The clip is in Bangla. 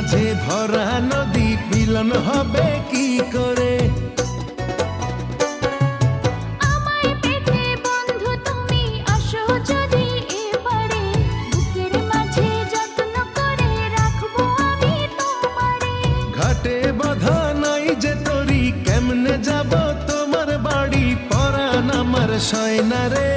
মাঝে ভরা নদী মিলন হবে কি করে? আমায় পেতে বন্ধু তুমি আসো যদি এবারে, বুকের মাঝে যত্ন করে রাখবো আমি তোমারে। ঘাটে বাঁধা নাই যে তরি, কেমনে যাব তোমার বাড়ি? পরাণ আমার সয়না রে,